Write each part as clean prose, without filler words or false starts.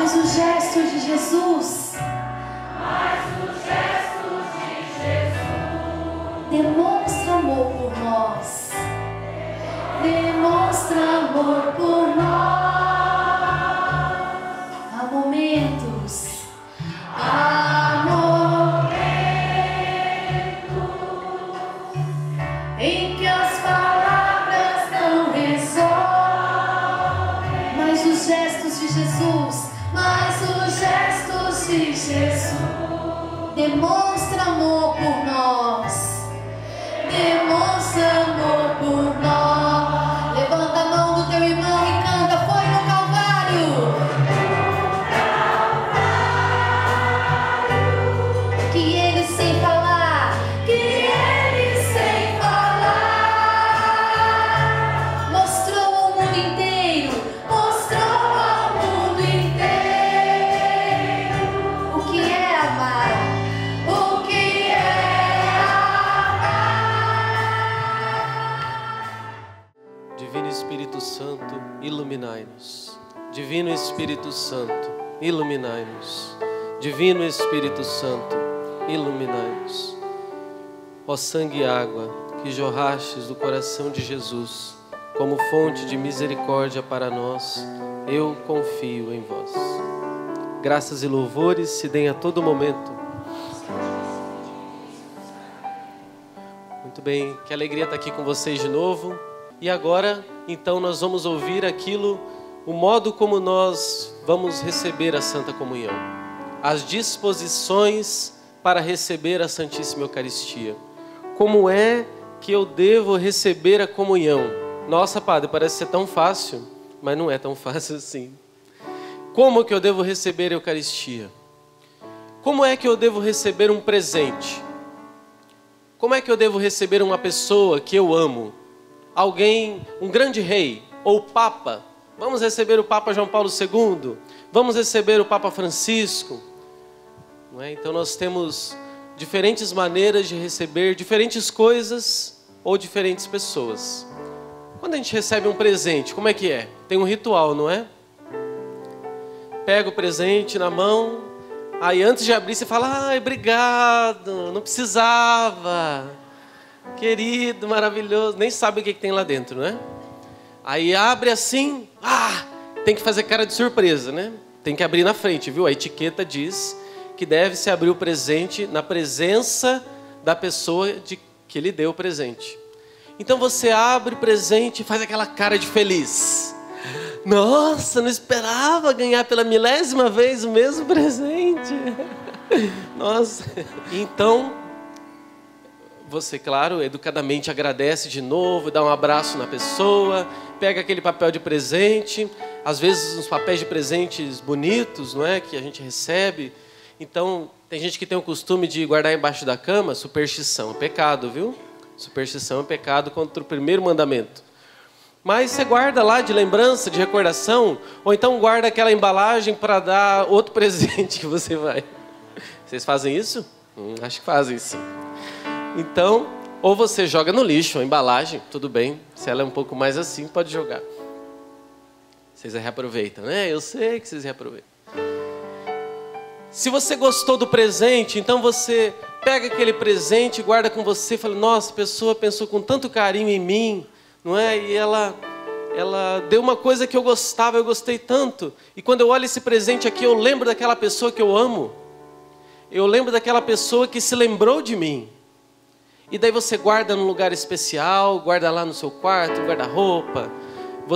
Mas o gesto de Jesus demonstra amor por nós. Demonstra amor por nós. Há momentos em que as palavras não resolvem, mas os gestos de Jesus demonstra amor por nós. Demonstra amor por nós. Levanta a mão do teu irmão e canta. Foi no Calvário que ele sem falar, mostrou ao mundo inteiro, o que é amar. Divino Espírito Santo, iluminai-nos. Divino Espírito Santo, iluminai-nos. Divino Espírito Santo, iluminai-nos. Ó sangue e água que jorrastes do coração de Jesus, como fonte de misericórdia para nós, eu confio em vós. Graças e louvores se deem a todo momento. Muito bem, que alegria estar aqui com vocês de novo. E agora, então, nós vamos ouvir o modo como nós vamos receber a Santa Comunhão. As disposições para receber a Santíssima Eucaristia. Como é que eu devo receber a comunhão? Nossa, padre, parece ser tão fácil, mas não é tão fácil assim. Como que eu devo receber a Eucaristia? Como é que eu devo receber um presente? Como é que eu devo receber uma pessoa que eu amo? Alguém, um grande rei ou Papa? Vamos receber o Papa João Paulo II? Vamos receber o Papa Francisco? Não é? Então nós temos diferentes maneiras de receber diferentes coisas ou diferentes pessoas. Quando a gente recebe um presente, como é que é? Tem um ritual, não é? Pega o presente na mão, aí antes de abrir você fala, ai, obrigado, não precisava. Querido, maravilhoso, nem sabe o que tem lá dentro, né? Aí abre assim, tem que fazer cara de surpresa, né? Tem que abrir na frente, viu? A etiqueta diz que deve-se abrir o presente na presença da pessoa que lhe deu o presente. Então você abre o presente e faz aquela cara de feliz. Nossa, não esperava ganhar pela 1000ª vez o mesmo presente. Nossa, então você, claro, educadamente agradece de novo, dá um abraço na pessoa, pega aquele papel de presente, às vezes uns papéis de presentes bonitos, não é? Que a gente recebe. Então, tem gente que tem o costume de guardar embaixo da cama. Superstição é pecado, viu? Superstição é pecado contra o primeiro mandamento. Mas você guarda lá de lembrança, de recordação, ou então guarda aquela embalagem para dar outro presente que você vai. Vocês fazem isso? Acho que fazem, sim. Então, ou você joga no lixo a embalagem, tudo bem. Se ela é um pouco mais assim, pode jogar. Vocês reaproveitam, né? Eu sei que vocês reaproveitam. Se você gostou do presente, então você pega aquele presente, guarda com você e fala, nossa, a pessoa pensou com tanto carinho em mim, não é? E ela deu uma coisa que eu gostava, eu gostei tanto. E quando eu olho esse presente aqui, eu lembro daquela pessoa que eu amo. Eu lembro daquela pessoa que se lembrou de mim. E daí você guarda num lugar especial, guarda lá no seu quarto, no guarda-roupa.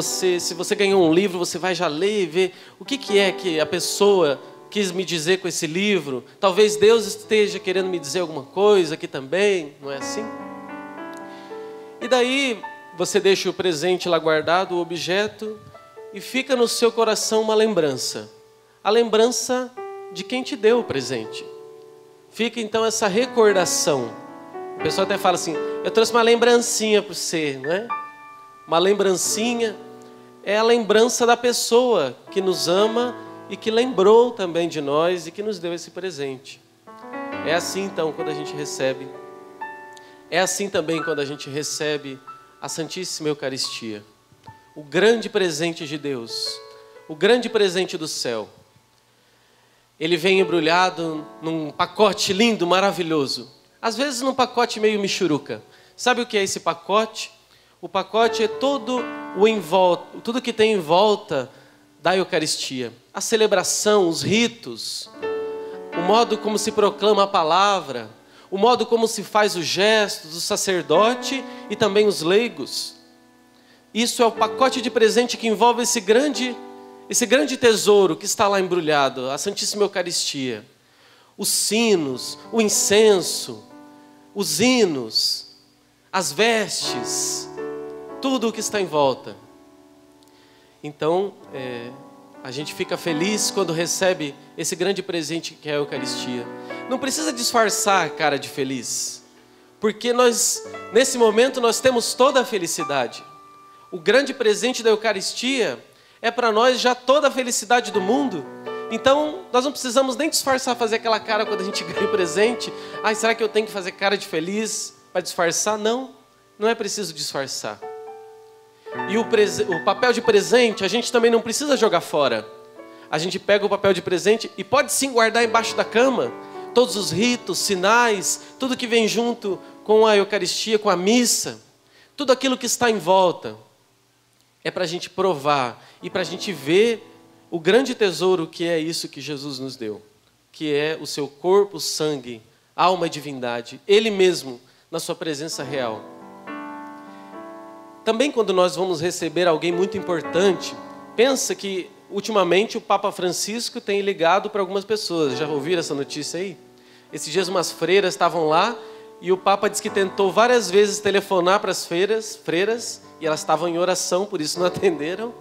Se você ganhou um livro, você vai já ler e ver o que é que a pessoa quis me dizer com esse livro. Talvez Deus esteja querendo me dizer alguma coisa aqui também, não é assim? E daí você deixa o presente lá guardado, o objeto, e fica no seu coração uma lembrança. A lembrança de quem te deu o presente. Fica então essa recordação. O pessoal até fala assim, eu trouxe uma lembrancinha para você, não é? Uma lembrancinha é a lembrança da pessoa que nos ama e que lembrou também de nós e que nos deu esse presente. É assim então quando a gente recebe. É assim também quando a gente recebe a Santíssima Eucaristia. O grande presente de Deus, o grande presente do céu. ele vem embrulhado num pacote lindo, maravilhoso. Às vezes num pacote meio michuruca. Sabe o que é esse pacote? O pacote é todo tudo que tem em volta da Eucaristia. A celebração, os ritos, o modo como se proclama a palavra, o modo como se faz os gestos do sacerdote e também os leigos. Isso é o pacote de presente que envolve esse grande tesouro que está lá embrulhado, a Santíssima Eucaristia. Os sinos, o incenso, os hinos, as vestes, tudo o que está em volta. Então, a gente fica feliz quando recebe esse grande presente que é a Eucaristia. Não precisa disfarçar a cara de feliz, porque nesse momento, nós temos toda a felicidade. O grande presente da Eucaristia é para nós já toda a felicidade do mundo. Então, nós não precisamos nem disfarçar, fazer aquela cara quando a gente ganha o presente. Ai, será que eu tenho que fazer cara de feliz para disfarçar? Não, não é preciso disfarçar. E o papel de presente, a gente também não precisa jogar fora. A gente pega o papel de presente e pode sim guardar embaixo da cama. Todos os ritos, sinais, tudo que vem junto com a Eucaristia, com a missa. Tudo aquilo que está em volta. É para a gente provar e para a gente ver o grande tesouro que é isso que Jesus nos deu. Que é o seu corpo, sangue, alma e divindade. Ele mesmo, na sua presença real. Também quando nós vamos receber alguém muito importante, pensa que ultimamente o Papa Francisco tem ligado para algumas pessoas. Já ouviram essa notícia aí? Esses dias umas freiras estavam lá e o Papa disse que tentou várias vezes telefonar para as freiras e elas estavam em oração, por isso não atenderam.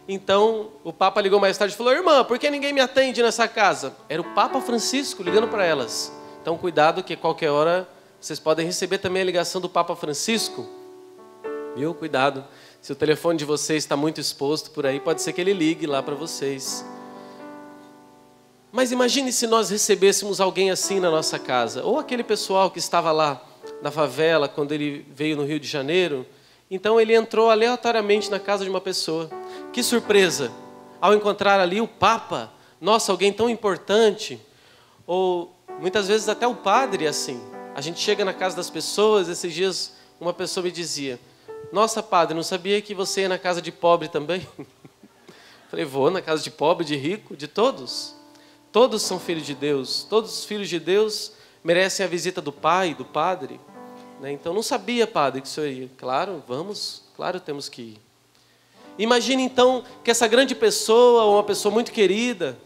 Então o Papa ligou mais tarde e falou: irmã, por que ninguém me atende nessa casa? Era o Papa Francisco ligando para elas. Então cuidado que qualquer hora vocês podem receber também a ligação do Papa Francisco. Viu? Cuidado. Se o telefone de vocês está muito exposto por aí, pode ser que ele ligue lá para vocês. Mas imagine se nós recebêssemos alguém assim na nossa casa. Ou aquele pessoal que estava lá na favela, quando ele veio no Rio de Janeiro. Então ele entrou aleatoriamente na casa de uma pessoa. Que surpresa! Ao encontrar ali o Papa. Nossa, alguém tão importante. Ou muitas vezes até o padre assim. A gente chega na casa das pessoas. Esses dias uma pessoa me dizia: nossa, padre, não sabia que você ia na casa de pobre também? Falei: vou na casa de pobre, de rico, de todos. Todos são filhos de Deus. Todos os filhos de Deus merecem a visita do pai, do padre. Então, não sabia, padre, que o senhor ia. Claro, vamos. Claro, temos que ir. Imagine, então, que essa grande pessoa, ou uma pessoa muito querida,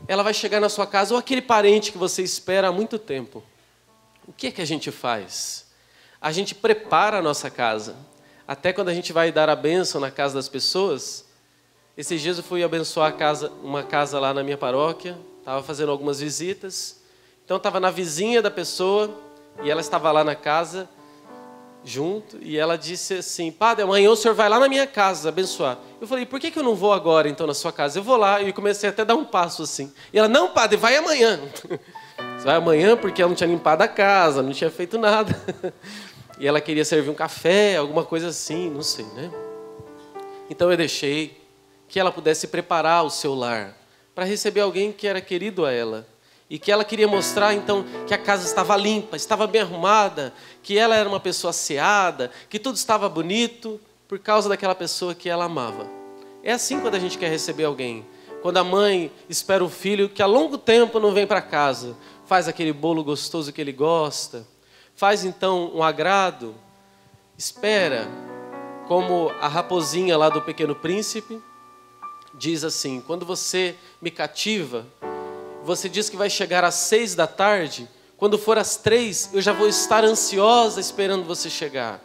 ela vai chegar na sua casa, ou aquele parente que você espera há muito tempo. O que é que a gente faz? A gente prepara a nossa casa. Até quando a gente vai dar a bênção na casa das pessoas. Esses dias eu fui abençoar uma casa lá na minha paróquia. Estava fazendo algumas visitas. Então estava na vizinha da pessoa. E ela estava lá na casa, junto. E ela disse assim: padre, amanhã o senhor vai lá na minha casa abençoar. Eu falei: por que eu não vou agora então na sua casa? Eu vou lá. E comecei até a dar um passo assim. E ela: não, padre, vai amanhã. Você vai amanhã porque ela não tinha limpado a casa, não tinha feito nada. E ela queria servir um café, alguma coisa assim, não sei, né? Então eu deixei que ela pudesse preparar o seu lar para receber alguém que era querido a ela. E que ela queria mostrar, então, que a casa estava limpa, estava bem arrumada, que ela era uma pessoa asseada, que tudo estava bonito por causa daquela pessoa que ela amava. É assim quando a gente quer receber alguém. Quando a mãe espera o filho que há longo tempo não vem para casa, faz aquele bolo gostoso que ele gosta, faz então um agrado, espera, como a raposinha lá do Pequeno Príncipe, diz assim: quando você me cativa, você diz que vai chegar às 6 da tarde, quando for às 3, eu já vou estar ansiosa esperando você chegar.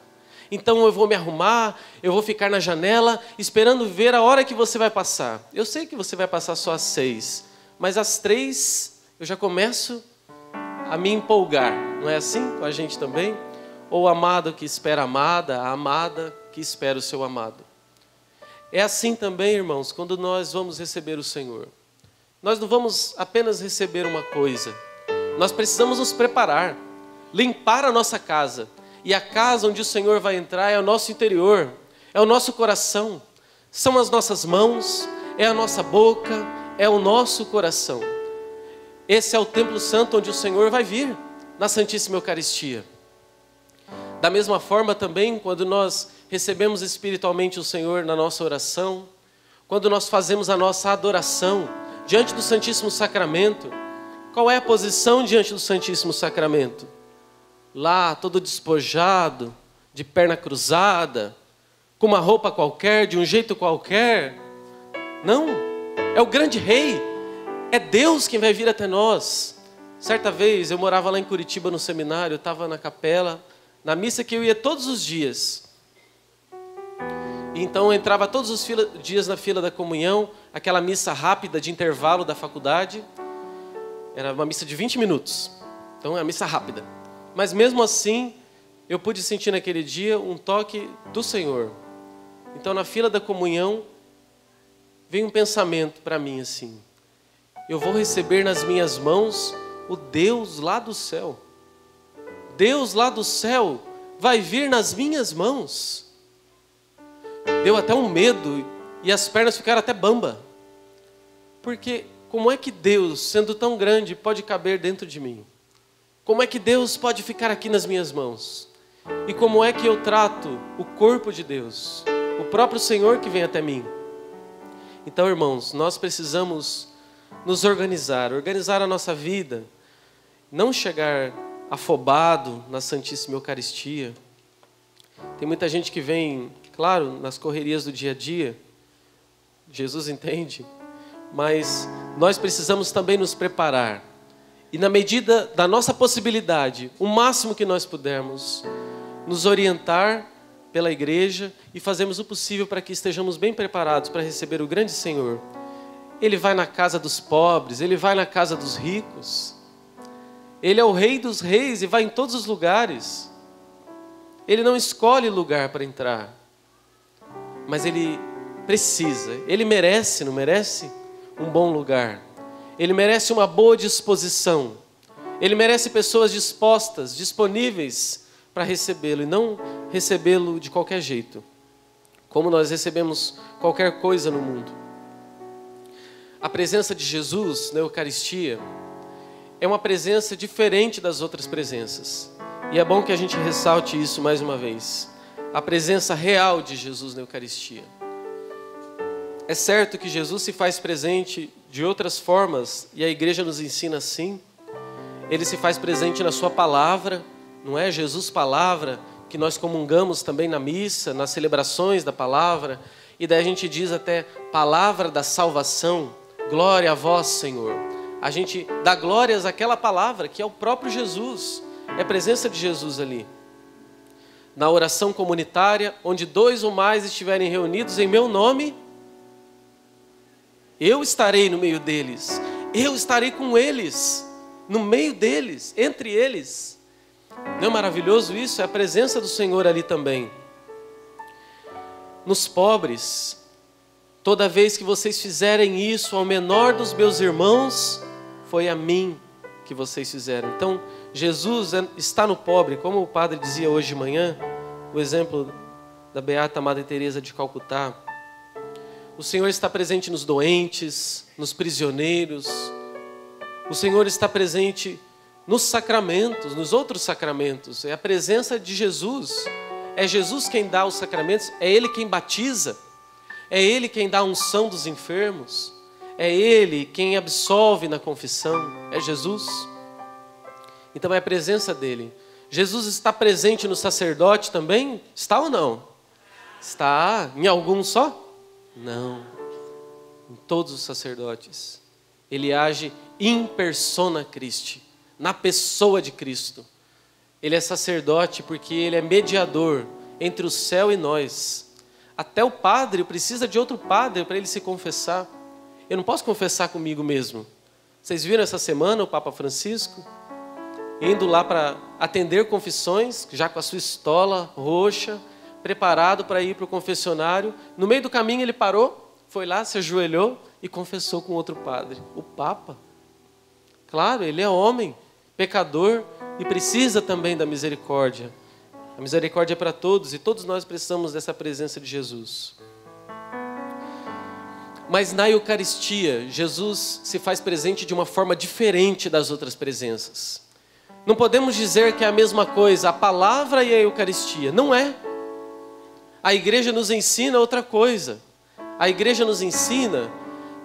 Então eu vou me arrumar, eu vou ficar na janela, esperando ver a hora que você vai passar. Eu sei que você vai passar só às 6, mas às 3 eu já começo a me empolgar. Não é assim com a gente também? Ou o amado que espera a amada que espera o seu amado. É assim também, irmãos, quando nós vamos receber o Senhor. Nós não vamos apenas receber uma coisa. Nós precisamos nos preparar, limpar a nossa casa. E a casa onde o Senhor vai entrar é o nosso interior, é o nosso coração. São as nossas mãos, é a nossa boca, é o nosso coração. Esse é o templo santo onde o Senhor vai vir, na Santíssima Eucaristia. Da mesma forma também, quando nós recebemos espiritualmente o Senhor na nossa oração, quando nós fazemos a nossa adoração diante do Santíssimo Sacramento, qual é a posição diante do Santíssimo Sacramento? Lá, todo despojado, de perna cruzada, com uma roupa qualquer, de um jeito qualquer. Não, é o grande Rei, é Deus quem vai vir até nós. Certa vez, eu morava lá em Curitiba no seminário, eu estava na capela, na missa que eu ia todos os dias. Então eu entrava todos os dias na fila da comunhão, aquela missa rápida de intervalo da faculdade. Era uma missa de 20 minutos, então é uma missa rápida. Mas mesmo assim, eu pude sentir naquele dia um toque do Senhor. Então na fila da comunhão, veio um pensamento para mim assim: eu vou receber nas minhas mãos o Deus lá do céu. Deus lá do céu vai vir nas minhas mãos. Deu até um medo e as pernas ficaram até bamba. Porque como é que Deus, sendo tão grande, pode caber dentro de mim? Como é que Deus pode ficar aqui nas minhas mãos? E como é que eu trato o corpo de Deus? O próprio Senhor que vem até mim. Então, irmãos, nós precisamos nos organizar a nossa vida, não chegar afobado na Santíssima Eucaristia. Tem muita gente que vem, claro, nas correrias do dia a dia, Jesus entende, mas nós precisamos também nos preparar. E na medida da nossa possibilidade, o máximo que nós pudermos, nos orientar pela igreja e fazermos o possível para que estejamos bem preparados para receber o grande Senhor. Ele vai na casa dos pobres, Ele vai na casa dos ricos. Ele é o Rei dos reis e vai em todos os lugares. Ele não escolhe lugar para entrar, mas Ele precisa, Ele merece, não merece? Um bom lugar. Ele merece uma boa disposição. Ele merece pessoas dispostas, disponíveis para recebê-lo e não recebê-lo de qualquer jeito, como nós recebemos qualquer coisa no mundo. A presença de Jesus na Eucaristia é uma presença diferente das outras presenças. E é bom que a gente ressalte isso mais uma vez. A presença real de Jesus na Eucaristia. É certo que Jesus se faz presente de outras formas, e a igreja nos ensina assim. Ele se faz presente na sua palavra, não é? Jesus palavra, que nós comungamos também na missa, nas celebrações da palavra, e daí a gente diz até palavra da salvação, glória a vós, Senhor. A gente dá glórias àquela palavra, que é o próprio Jesus, é a presença de Jesus ali. Na oração comunitária, onde 2 ou mais estiverem reunidos em meu nome, eu estarei no meio deles, eu estarei com eles, no meio deles, entre eles. Não é maravilhoso isso? É a presença do Senhor ali também. Nos pobres, toda vez que vocês fizerem isso ao menor dos meus irmãos, foi a mim que vocês fizeram. Então, Jesus está no pobre, como o padre dizia hoje de manhã, o exemplo da Beata Madre Teresa de Calcutá. O Senhor está presente nos doentes, nos prisioneiros. O Senhor está presente nos sacramentos, nos outros sacramentos. É a presença de Jesus. É Jesus quem dá os sacramentos, é Ele quem batiza. É Ele quem dá a unção dos enfermos. É Ele quem absolve na confissão. É Jesus. Então é a presença dEle. Jesus está presente no sacerdote também? Está ou não? Está em algum só? Não. Em todos os sacerdotes. Ele age in persona Christi, na pessoa de Cristo. Ele é sacerdote porque Ele é mediador entre o céu e nós. Até o padre precisa de outro padre para ele se confessar. Eu não posso confessar comigo mesmo. Vocês viram essa semana o Papa Francisco indo lá para atender confissões, já com a sua estola roxa, preparado para ir para o confessionário. No meio do caminho ele parou, foi lá, se ajoelhou e confessou com outro padre. O Papa. Claro, ele é homem, pecador e precisa também da misericórdia. A misericórdia é para todos e todos nós precisamos dessa presença de Jesus. Mas na Eucaristia, Jesus se faz presente de uma forma diferente das outras presenças. Não podemos dizer que é a mesma coisa, a palavra e a Eucaristia. Não é. A igreja nos ensina outra coisa. A igreja nos ensina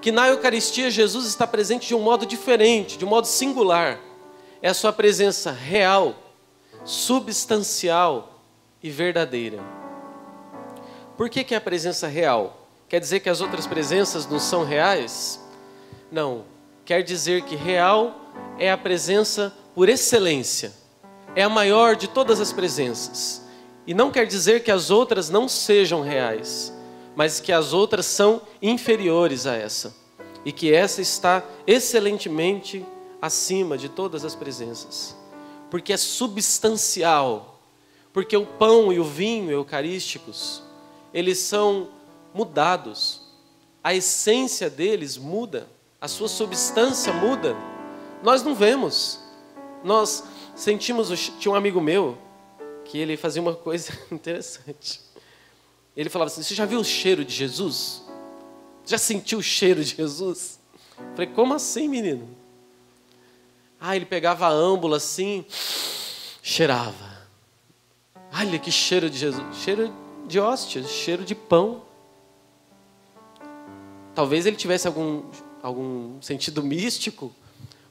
que na Eucaristia Jesus está presente de um modo diferente, de um modo singular. É a sua presença real, substancial e verdadeira. Por que é a presença real? Quer dizer que as outras presenças não são reais? Não. Quer dizer que real é a presença por excelência. É a maior de todas as presenças. E não quer dizer que as outras não sejam reais, mas que as outras são inferiores a essa. E que essa está excelentemente acima de todas as presenças. Porque é substancial. Porque o pão e o vinho eucarísticos, eles são mudados. A essência deles muda. A sua substância muda. Nós não vemos. Nós sentimos... Tinha um amigo meu que ele fazia uma coisa interessante. Ele falava assim: você já viu o cheiro de Jesus? Já sentiu o cheiro de Jesus? Eu falei: como assim, menino? Ele pegava a âmbula assim, cheirava. Olha que cheiro de Jesus. Cheiro de hóstias, cheiro de pão. Talvez ele tivesse algum sentido místico,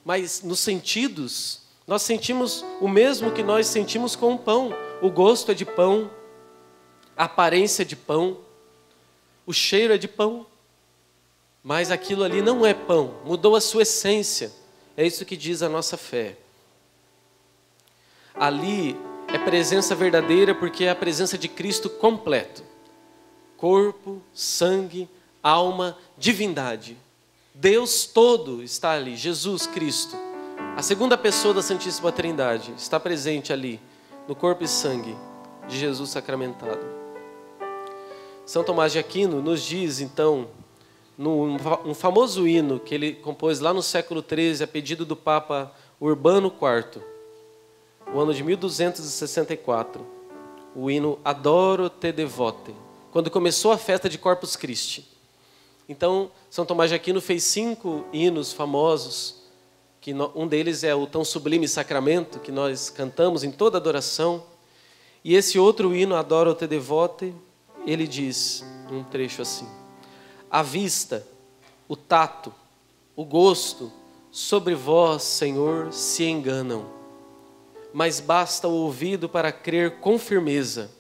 mas nos sentidos, nós sentimos o mesmo que nós sentimos com o pão. O gosto é de pão, a aparência é de pão, o cheiro é de pão. Mas aquilo ali não é pão, mudou a sua essência. É isso que diz a nossa fé. Ali é presença verdadeira porque é a presença de Cristo completo. Corpo, sangue, alma, divindade. Deus todo está ali, Jesus Cristo. A segunda pessoa da Santíssima Trindade está presente ali, no corpo e sangue de Jesus sacramentado. São Tomás de Aquino nos diz, então, um famoso hino que ele compôs lá no século XIII, a pedido do Papa Urbano IV, o ano de 1264, o hino Adoro te devote, quando começou a festa de Corpus Christi. Então, São Tomás de Aquino fez 5 hinos famosos, que um deles é o tão sublime sacramento, que nós cantamos em toda adoração. E esse outro hino, Adoro te devote, ele diz, um trecho assim: a vista, o tato, o gosto, sobre vós, Senhor, se enganam, mas basta o ouvido para crer com firmeza.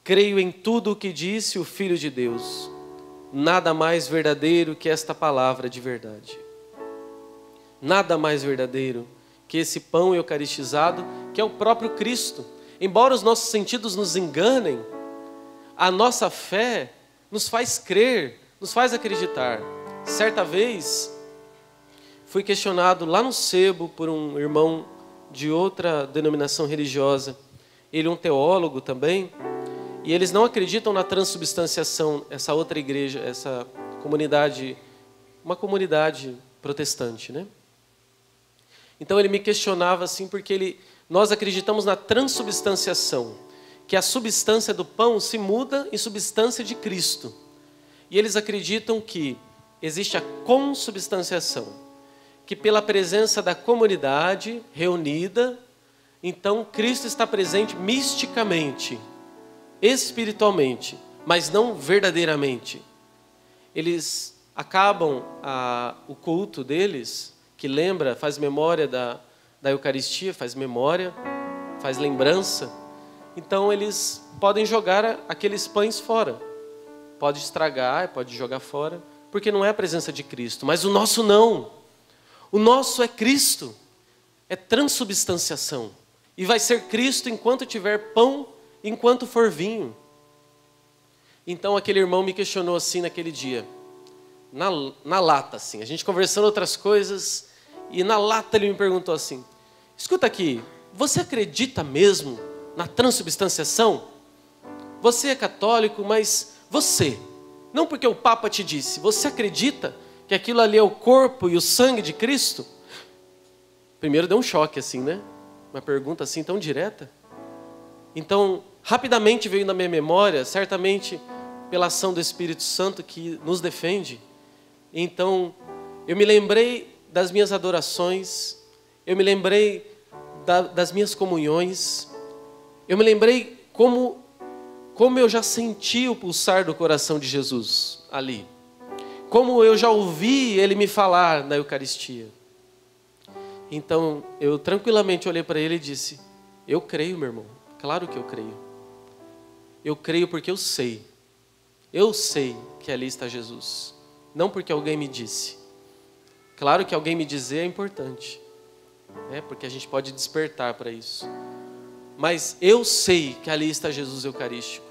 Creio em tudo o que disse o Filho de Deus, nada mais verdadeiro que esta palavra de verdade. Nada mais verdadeiro que esse pão eucaristizado, que é o próprio Cristo. Embora os nossos sentidos nos enganem, a nossa fé nos faz crer, nos faz acreditar. Certa vez, fui questionado lá no Sebo por um irmão de outra denominação religiosa. Ele é um teólogo também, e eles não acreditam na transubstanciação, essa outra igreja, essa comunidade, uma comunidade protestante, né? Então ele me questionava assim, porque nós acreditamos na transubstanciação, que a substância do pão se muda em substância de Cristo. E eles acreditam que existe a consubstanciação, que pela presença da comunidade reunida, então Cristo está presente misticamente, espiritualmente, mas não verdadeiramente. Eles acabam o culto deles, que lembra, faz memória da Eucaristia, faz memória, faz lembrança. Então eles podem jogar aqueles pães fora. Pode estragar, pode jogar fora, porque não é a presença de Cristo. Mas o nosso não. O nosso é Cristo. É transubstanciação. E vai ser Cristo enquanto tiver pão, enquanto for vinho. Então aquele irmão me questionou assim naquele dia. Na lata, assim. A gente conversando outras coisas. E na lata ele me perguntou assim: escuta aqui, você acredita mesmo na transubstanciação? Você é católico, mas você, não porque o Papa te disse, você acredita que aquilo ali é o corpo e o sangue de Cristo? Primeiro deu um choque assim, né? Uma pergunta assim tão direta. Então, rapidamente veio na minha memória, certamente pela ação do Espírito Santo que nos defende, Então, eu me lembrei das minhas adorações, eu me lembrei das minhas comunhões, eu me lembrei como eu já senti o pulsar do coração de Jesus ali, como eu já ouvi Ele me falar na Eucaristia. Então, eu tranquilamente olhei para ele e disse: eu creio, meu irmão, claro que eu creio. Eu creio porque eu sei que ali está Jesus, não porque alguém me disse. Claro que alguém me dizer é importante, né? Porque a gente pode despertar para isso. Mas eu sei que ali está Jesus Eucarístico.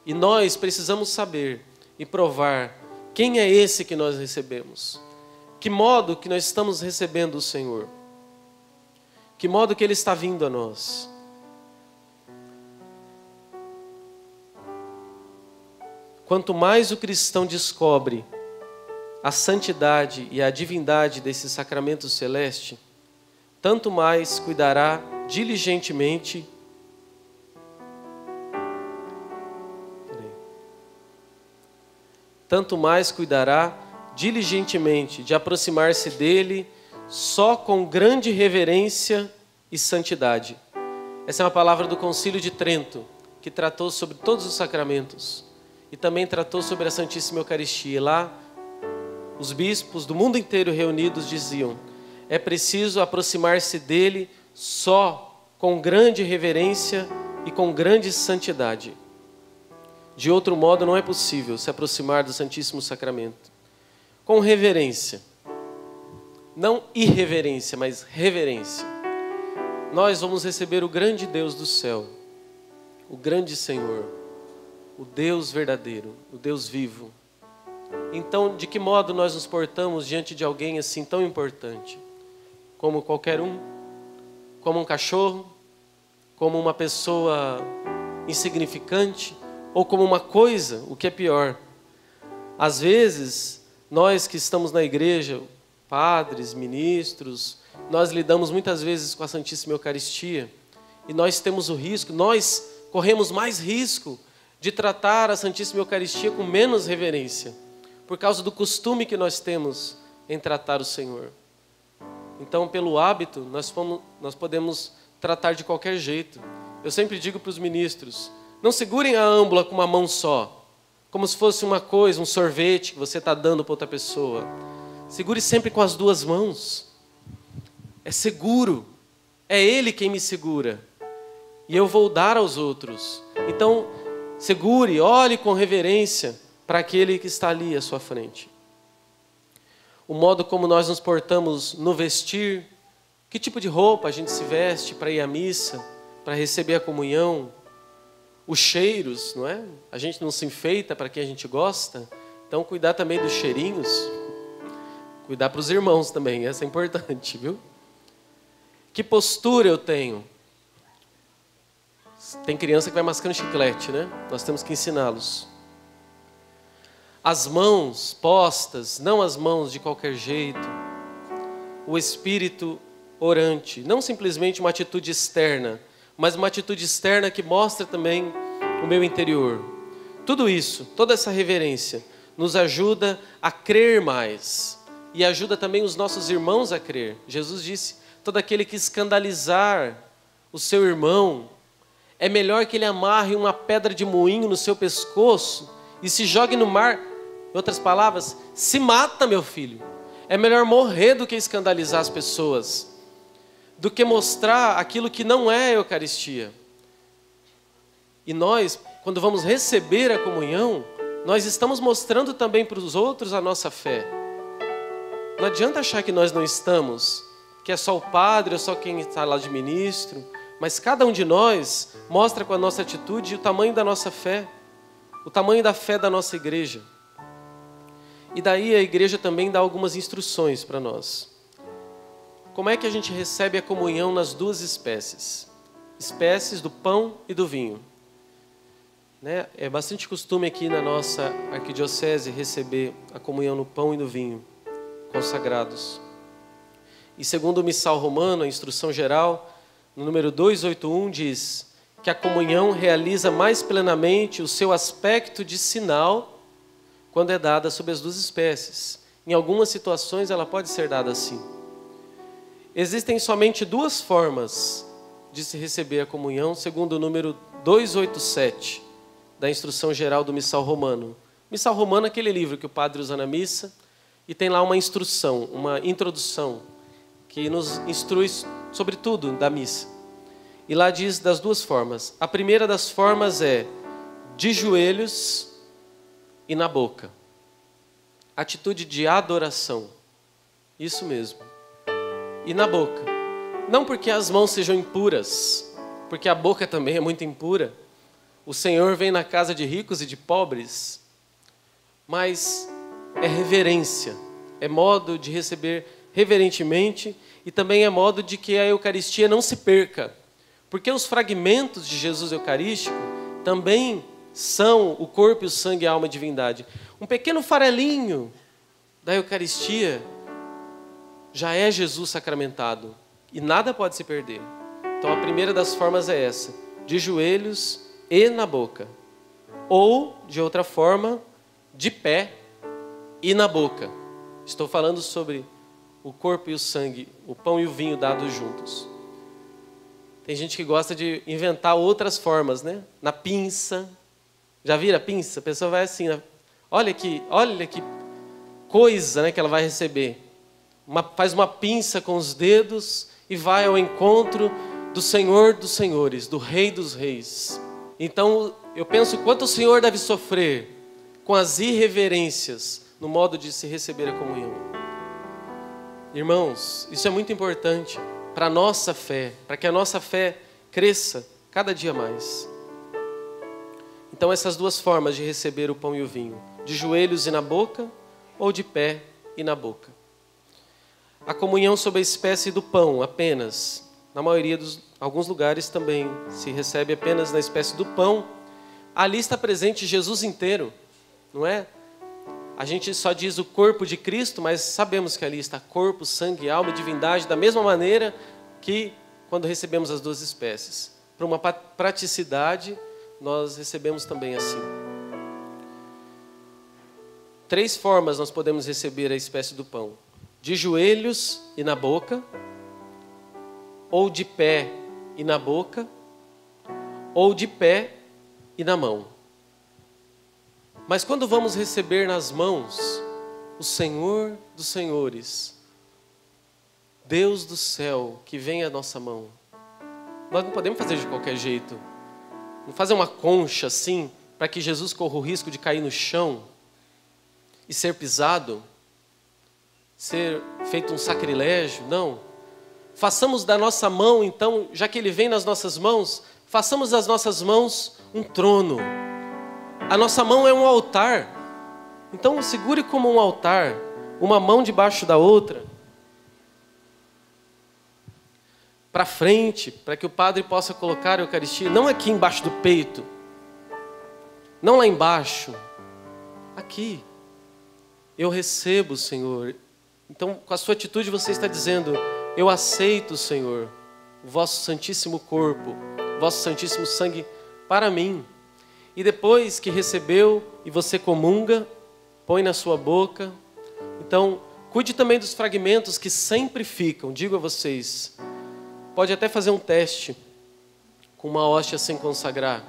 E nós precisamos saber e provar quem é esse que nós recebemos. Que modo que nós estamos recebendo o Senhor. Que modo que Ele está vindo a nós. Quanto mais o cristão descobre a santidade e a divindade desse sacramento celeste, tanto mais cuidará diligentemente de aproximar-se dele só com grande reverência e santidade. Essa é uma palavra do Concílio de Trento, que tratou sobre todos os sacramentos e também tratou sobre a Santíssima Eucaristia. Lá, os bispos do mundo inteiro reunidos diziam: é preciso aproximar-se dele só com grande reverência e com grande santidade. De outro modo, não é possível se aproximar do Santíssimo Sacramento. Com reverência. Não irreverência, mas reverência. Nós vamos receber o grande Deus do céu, o grande Senhor, o Deus verdadeiro, o Deus vivo. Então, de que modo nós nos portamos diante de alguém assim tão importante? Como qualquer um? Como um cachorro? Como uma pessoa insignificante? Ou como uma coisa, o que é pior? Às vezes, nós que estamos na igreja, padres, ministros, nós lidamos muitas vezes com a Santíssima Eucaristia e nós temos o risco, nós corremos mais risco de tratar a Santíssima Eucaristia com menos reverência, por causa do costume que nós temos em tratar o Senhor. Então, pelo hábito, nós podemos tratar de qualquer jeito. Eu sempre digo para os ministros: não segurem a âmbula com uma mão só, como se fosse uma coisa, um sorvete que você está dando para outra pessoa. Segure sempre com as duas mãos. É seguro. É Ele quem me segura. E eu vou dar aos outros. Então, segure, olhe com reverência para aquele que está ali à sua frente. O modo como nós nos portamos no vestir, que tipo de roupa a gente se veste para ir à missa, para receber a comunhão, os cheiros, não é? A gente não se enfeita para quem a gente gosta, então cuidar também dos cheirinhos, cuidar para os irmãos também, essa é importante, viu? Que postura eu tenho? Tem criança que vai mascando chiclete, né? Nós temos que ensiná-los. As mãos postas, não as mãos de qualquer jeito. O espírito orante, não simplesmente uma atitude externa, mas uma atitude externa que mostra também o meu interior. Tudo isso, toda essa reverência, nos ajuda a crer mais. E ajuda também os nossos irmãos a crer. Jesus disse: todo aquele que escandalizar o seu irmão, é melhor que ele amarre uma pedra de moinho no seu pescoço e se jogue no mar. Em outras palavras, se mata, meu filho. É melhor morrer do que escandalizar as pessoas, do que mostrar aquilo que não é a Eucaristia. E nós, quando vamos receber a comunhão, nós estamos mostrando também para os outros a nossa fé. Não adianta achar que nós não estamos, que é só o padre ou só quem está lá de ministro, mas cada um de nós mostra com a nossa atitude o tamanho da nossa fé, o tamanho da fé da nossa igreja. E daí a igreja também dá algumas instruções para nós. Como é que a gente recebe a comunhão nas duas espécies? Espécies do pão e do vinho. Né? É bastante costume aqui na nossa arquidiocese receber a comunhão no pão e no vinho, consagrados. E segundo o Missal Romano, a instrução geral, no número 281, diz que a comunhão realiza mais plenamente o seu aspecto de sinal quando é dada sob as duas espécies. Em algumas situações ela pode ser dada assim. Existem somente duas formas de se receber a comunhão, segundo o número 287 da Instrução Geral do Missal Romano. Missal Romano é aquele livro que o padre usa na missa e tem lá uma instrução, uma introdução que nos instrui sobre tudo da missa. E lá diz das duas formas. A primeira das formas é de joelhos e na boca. Atitude de adoração. Isso mesmo. E na boca. Não porque as mãos sejam impuras, porque a boca também é muito impura. O Senhor vem na casa de ricos e de pobres. Mas é reverência. É modo de receber reverentemente e também é modo de que a Eucaristia não se perca. Porque os fragmentos de Jesus Eucarístico também são o corpo e o sangue, a alma e a divindade. Um pequeno farelinho da Eucaristia já é Jesus sacramentado. E nada pode se perder. Então a primeira das formas é essa. De joelhos e na boca. Ou, de outra forma, de pé e na boca. Estou falando sobre o corpo e o sangue, o pão e o vinho dados juntos. Tem gente que gosta de inventar outras formas, né? Na pinça. Já viram a pinça? A pessoa vai assim, né? Olha que coisa, né, que ela vai receber. Faz uma pinça com os dedos e vai ao encontro do Senhor dos Senhores, do Rei dos Reis. Então, eu penso quanto o Senhor deve sofrer com as irreverências no modo de se receber a comunhão. Irmãos, isso é muito importante para a nossa fé, para que a nossa fé cresça cada dia mais. Então essas duas formas de receber o pão e o vinho, de joelhos e na boca, ou de pé e na boca. A comunhão sob a espécie do pão apenas, na maioria alguns lugares também se recebe apenas na espécie do pão. Ali está presente Jesus inteiro, não é? A gente só diz o corpo de Cristo, mas sabemos que ali está corpo, sangue, alma e divindade, da mesma maneira que quando recebemos as duas espécies. Para uma praticidade, nós recebemos também assim. 3 formas nós podemos receber a espécie do pão. De joelhos e na boca, ou de pé e na boca, ou de pé e na mão. Mas quando vamos receber nas mãos o Senhor dos Senhores, Deus do céu, que vem à nossa mão, nós não podemos fazer de qualquer jeito. Não fazer uma concha assim, para que Jesus corra o risco de cair no chão e ser pisado, ser feito um sacrilégio. Não. Façamos da nossa mão, então, já que Ele vem nas nossas mãos, façamos das nossas mãos um trono. A nossa mão é um altar. Então segure como um altar, uma mão debaixo da outra, para frente, para que o padre possa colocar a Eucaristia, não aqui embaixo do peito, não lá embaixo, aqui. Eu recebo, Senhor. Então, com a sua atitude você está dizendo: eu aceito, Senhor, o vosso santíssimo corpo, o vosso santíssimo sangue para mim. E depois que recebeu e você comunga, põe na sua boca. Então, cuide também dos fragmentos que sempre ficam. Digo a vocês, pode até fazer um teste com uma hóstia sem consagrar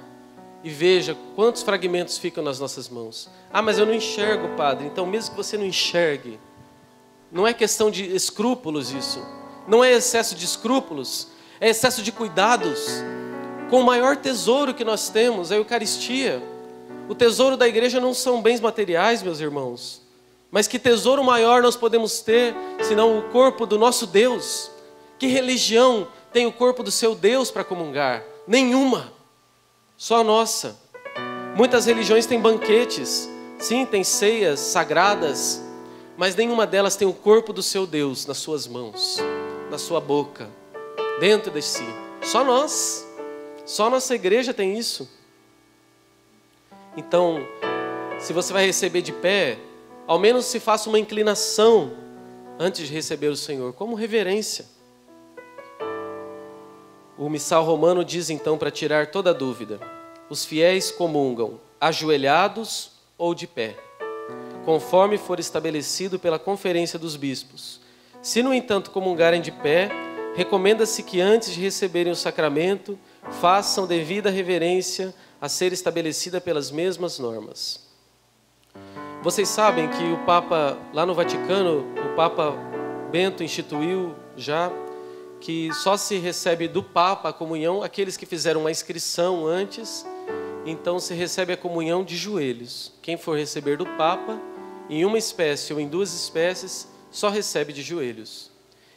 e veja quantos fragmentos ficam nas nossas mãos. Ah, mas eu não enxergo, padre. Então, mesmo que você não enxergue, não é questão de escrúpulos isso. Não é excesso de escrúpulos, é excesso de cuidados com o maior tesouro que nós temos, a Eucaristia. O tesouro da igreja não são bens materiais, meus irmãos. Mas que tesouro maior nós podemos ter, senão o corpo do nosso Deus? Que religião tem o corpo do seu Deus para comungar? Nenhuma. Só a nossa. Muitas religiões têm banquetes. Sim, tem ceias sagradas. Mas nenhuma delas tem o corpo do seu Deus nas suas mãos, na sua boca, dentro de si. Só nós. Só nossa igreja tem isso. Então, se você vai receber de pé, ao menos se faça uma inclinação antes de receber o Senhor, como reverência. O missal romano diz então, para tirar toda dúvida: os fiéis comungam ajoelhados ou de pé. conforme for estabelecido pela conferência dos bispos. Se, no entanto, comungarem de pé, recomenda-se que antes de receberem o sacramento, façam devida reverência a ser estabelecida pelas mesmas normas. Vocês sabem que o Papa, lá no Vaticano, o Papa Bento instituiu já que só se recebe do Papa a comunhão aqueles que fizeram uma inscrição antes, então se recebe a comunhão de joelhos. Quem for receber do Papa, em uma espécie ou em duas espécies, só recebe de joelhos.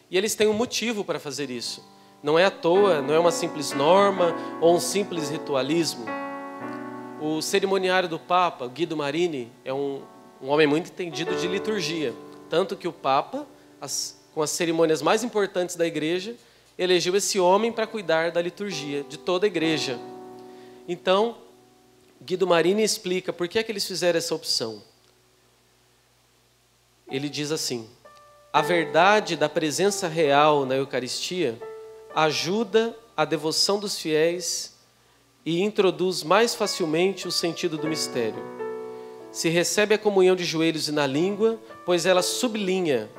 E eles têm um motivo para fazer isso. Não é à toa, não é uma simples norma ou um simples ritualismo. O cerimoniário do Papa, Guido Marini, é um homem muito entendido de liturgia. Tanto que o Papa, com as cerimônias mais importantes da igreja, elegeu esse homem para cuidar da liturgia de toda a igreja. Então, Guido Marini explica por que é que eles fizeram essa opção. Ele diz assim: a verdade da presença real na Eucaristia ajuda a devoção dos fiéis e introduz mais facilmente o sentido do mistério. Se recebe a comunhão de joelhos e na língua, pois ela sublinha,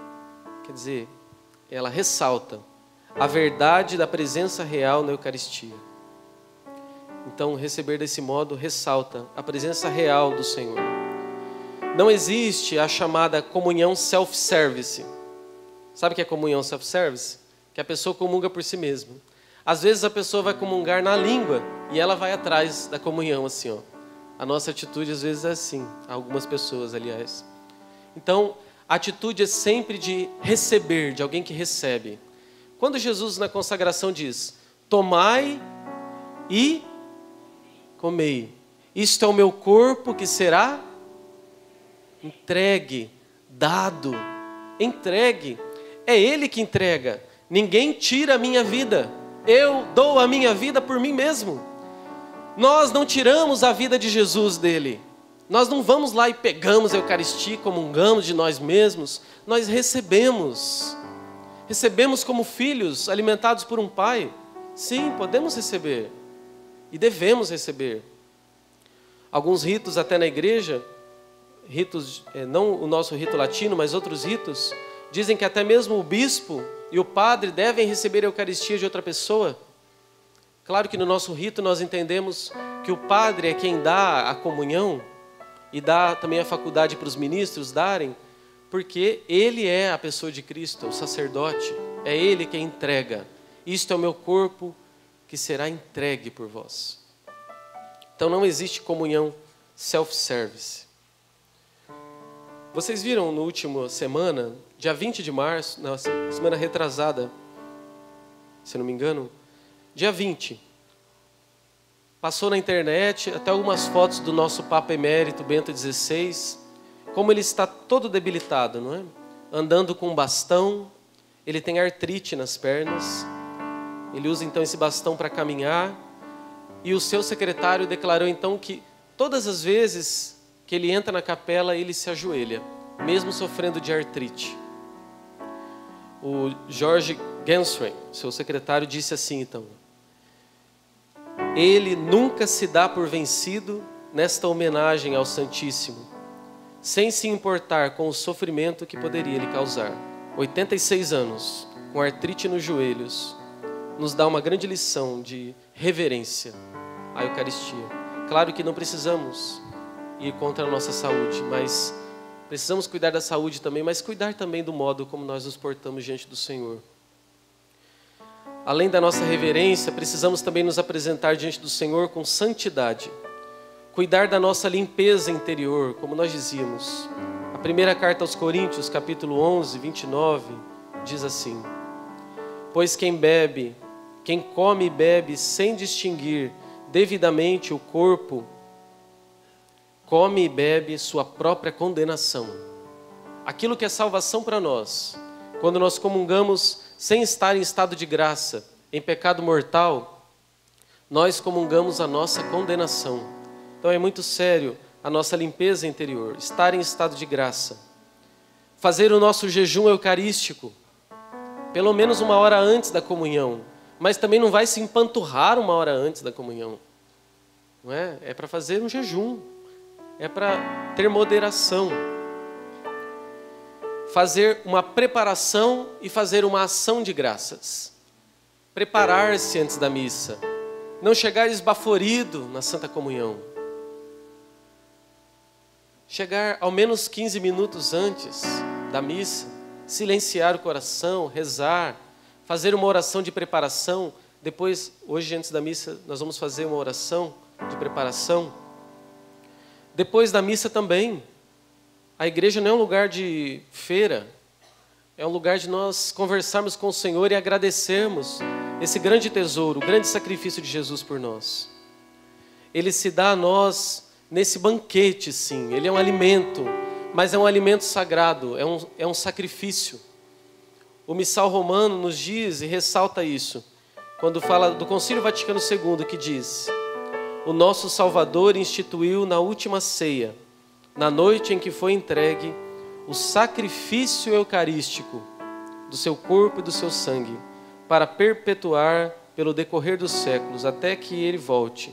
quer dizer, ela ressalta a verdade da presença real na Eucaristia. Então, receber desse modo ressalta a presença real do Senhor. Não existe a chamada comunhão self-service. Sabe o que é comunhão self-service? Que a pessoa comunga por si mesma. Às vezes a pessoa vai comungar na língua e ela vai atrás da comunhão, assim, ó. A nossa atitude às vezes é assim, algumas pessoas, aliás. Então, a atitude é sempre de receber, de alguém que recebe. Quando Jesus na consagração diz: tomai e comei, isto é o meu corpo que será entregue, dado, entregue. É Ele que entrega. Ninguém tira a minha vida. Eu dou a minha vida por mim mesmo. Nós não tiramos a vida de Jesus dele. Nós não vamos lá e pegamos a Eucaristia, comungamos de nós mesmos. Nós recebemos. Recebemos como filhos alimentados por um pai. Sim, podemos receber. E devemos receber. Alguns ritos até na igreja, ritos, não o nosso rito latino, mas outros ritos, dizem que até mesmo o bispo e o padre devem receber a Eucaristia de outra pessoa. Claro que no nosso rito nós entendemos que o padre é quem dá a comunhão e dá também a faculdade para os ministros darem, porque ele é a pessoa de Cristo, o sacerdote, é ele quem entrega. Isto é o meu corpo que será entregue por vós. Então não existe comunhão self-service. Vocês viram no último semana, dia 20 de março, na semana retrasada, se não me engano, dia 20, passou na internet até algumas fotos do nosso Papa Emérito Bento XVI, como ele está todo debilitado, não é? Andando com um bastão, ele tem artrite nas pernas, ele usa então esse bastão para caminhar, e o seu secretário declarou então que todas as vezes que ele entra na capela, ele se ajoelha, mesmo sofrendo de artrite. O George Genswein, seu secretário, disse assim então: ele nunca se dá por vencido nesta homenagem ao Santíssimo, sem se importar com o sofrimento que poderia lhe causar. 86 anos, com artrite nos joelhos, nos dá uma grande lição de reverência à Eucaristia. Claro que não precisamos ir contra a nossa saúde, mas precisamos cuidar da saúde também, mas cuidar também do modo como nós nos portamos diante do Senhor. Além da nossa reverência, precisamos também nos apresentar diante do Senhor com santidade. Cuidar da nossa limpeza interior, como nós dizíamos. A primeira carta aos Coríntios, capítulo 11, 29, diz assim: pois quem come e bebe sem distinguir devidamente o corpo, come e bebe sua própria condenação. Aquilo que é salvação para nós, quando nós comungamos sem estar em estado de graça, em pecado mortal, nós comungamos a nossa condenação. Então é muito sério a nossa limpeza interior, estar em estado de graça. Fazer o nosso jejum eucarístico, pelo menos uma hora antes da comunhão, mas também não vai se empanturrar uma hora antes da comunhão. Não é? É para fazer um jejum, é para ter moderação. fazer uma preparação e fazer uma ação de graças. Preparar-se antes da missa. Não chegar esbaforido na Santa Comunhão. Chegar ao menos 15 minutos antes da missa, silenciar o coração, rezar, fazer uma oração de preparação. Depois, hoje antes da missa, nós vamos fazer uma oração de preparação. Depois da missa também, a igreja não é um lugar de feira, é um lugar de nós conversarmos com o Senhor e agradecermos esse grande tesouro, o grande sacrifício de Jesus por nós. Ele se dá a nós nesse banquete, sim. Ele é um alimento, mas é um alimento sagrado, é um sacrifício. O Missal Romano nos diz e ressalta isso, quando fala do Concílio Vaticano II, que diz: o nosso Salvador instituiu na última ceia, na noite em que foi entregue, o sacrifício eucarístico do seu corpo e do seu sangue, para perpetuar pelo decorrer dos séculos, até que ele volte,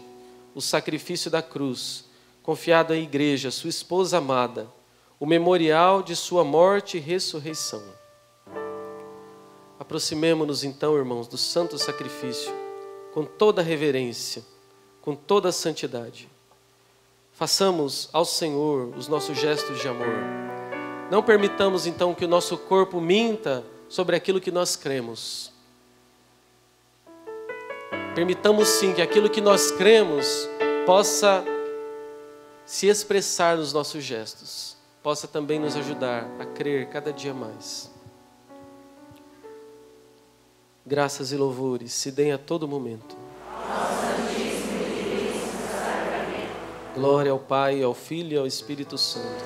o sacrifício da cruz, confiado à igreja, sua esposa amada, o memorial de sua morte e ressurreição. Aproximemo-nos então, irmãos, do santo sacrifício, com toda a reverência, com toda a santidade. Façamos ao Senhor os nossos gestos de amor. Não permitamos então que o nosso corpo minta sobre aquilo que nós cremos. Permitamos sim que aquilo que nós cremos possa se expressar nos nossos gestos, possa também nos ajudar a crer cada dia mais. Graças e louvores se deem a todo momento. Glória ao Pai, ao Filho e ao Espírito Santo.